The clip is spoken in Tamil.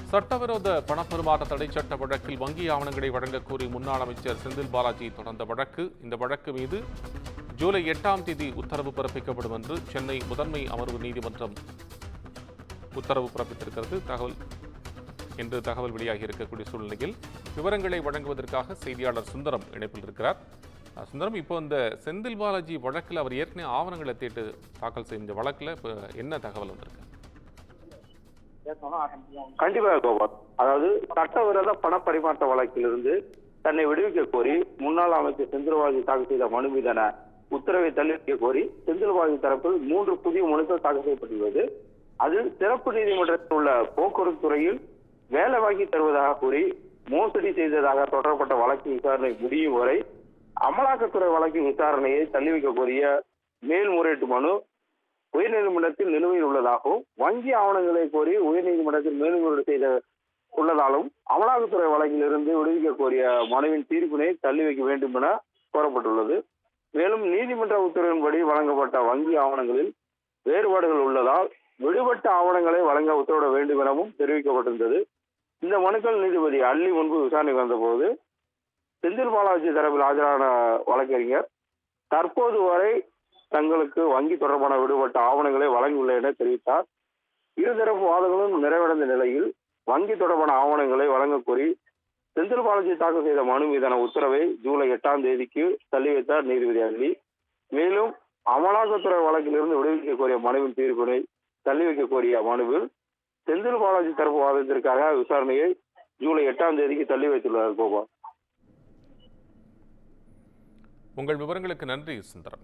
சட்டவிரோத பணப்பரிமாற்ற தடை சட்ட வழக்கில் வங்கி ஆவணங்களை வழங்கக் கோரி முன்னாள் அமைச்சர் செந்தில் பாலாஜி தொடர்ந்த வழக்கு. இந்த வழக்கு மீது ஜூலை 8ஆம் தேதி உத்தரவு பிறப்பிக்கப்படும் என்று சென்னை முதன்மை அமர்வு நீதிமன்றம் உத்தரவு பிறப்பித்திருக்கிறது. தகவல் வெளியாகி இருக்கக்கூடிய சூழ்நிலையில் விவரங்களை வழங்குவதற்காக செய்தியாளர் சுந்தரம் இணைப்பில் இருக்கிறார். சுந்தரம், இப்போ இந்த செந்தில் பாலாஜி வழக்கில் அவர் ஏற்கனவே ஆவணங்களை தேட்டு தாக்கல் செய்த வழக்கில் இப்போ என்ன தகவல் வந்திருக்கு? கண்டிப்பாக கோபால், அதாவது சட்டவிரோத பண பரிமாற்ற வழக்கிலிருந்து தன்னை விடுவிக்க கோரி முன்னாள் அமைச்சர் செந்தில் பாலாஜி தாக்கல் செய்த மனு மீதான உத்தரவை தள்ளி வைக்க கோரி செந்தில் பாலாஜி தரப்பில் 3 புதிய மனுக்கள் தாக்கல் செய்யப்பட்டுள்ளது. அதில் சிறப்பு நீதிமன்றத்தில் உள்ள போக்குவரத்து துறையில் வேலை வாங்கி தருவதாக கூறி மோசடி செய்ததாக தொடரப்பட்ட வழக்கின் விசாரணை முடியும் வரை அமலாக்கத்துறை வழக்கின் விசாரணையை தள்ளி வைக்க கோரிய மேல்முறையீட்டு மனு உயர்நீதிமன்றத்தில் நிலுவையில் உள்ளதாகவும், வங்கி ஆவணங்களை கோரி உயர்நீதிமன்றத்தில் மேல்முறையீடு செய்த உள்ளதாலும் அமலாக்கத்துறை வழக்கில் இருந்து விடுவிக்க கோரிய மனுவின் தீர்ப்பினை தள்ளி வைக்க வேண்டும் என கோரப்பட்டுள்ளது. மேலும் நீதிமன்ற உத்தரவின்படி வழங்கப்பட்ட வங்கி ஆவணங்களில் வேறுபாடுகள் உள்ளதால் விடுபட்ட ஆவணங்களை வழங்க உத்தரவிட வேண்டும் எனவும் தெரிவிக்கப்பட்டிருந்தது. இந்த மனுக்கள் நீதிபதி அள்ளி முன்பு விசாரணை வந்தபோது செந்தில் பாலாஜி தரப்பில் ஆஜரான வழக்கறிஞர் தற்போது வரை தங்களுக்கு வங்கி தொடர்பான விடுபட்ட ஆவணங்களை வழங்கவில்லை என தெரிவித்தார். இருதரப்பு வாதங்களும் நிறைவடைந்த நிலையில் வங்கி தொடர்பான ஆவணங்களை வழங்க கோரி செந்தில் பாலாஜி தாக்கல் செய்த மனு மீதான உத்தரவை ஜூலை 8ஆம் தேதிக்கு தள்ளி வைத்தார் நீதிபதி அள்ளி. மேலும் அமலாக்கத்துறை வழக்கிலிருந்து விடுவிக்க கோரிய மனுவின் தீர்ப்பினை தள்ளி வைக்க கோரிய மனுவில் செந்தில் பாலாஜி தரப்பு வாதத்திற்காக விசாரணையை ஜூலை 8ஆம் தேதிக்கு தள்ளி வைத்துள்ளார் கோபால். உங்கள் விவரங்களுக்கு நன்றி சுந்தரம்.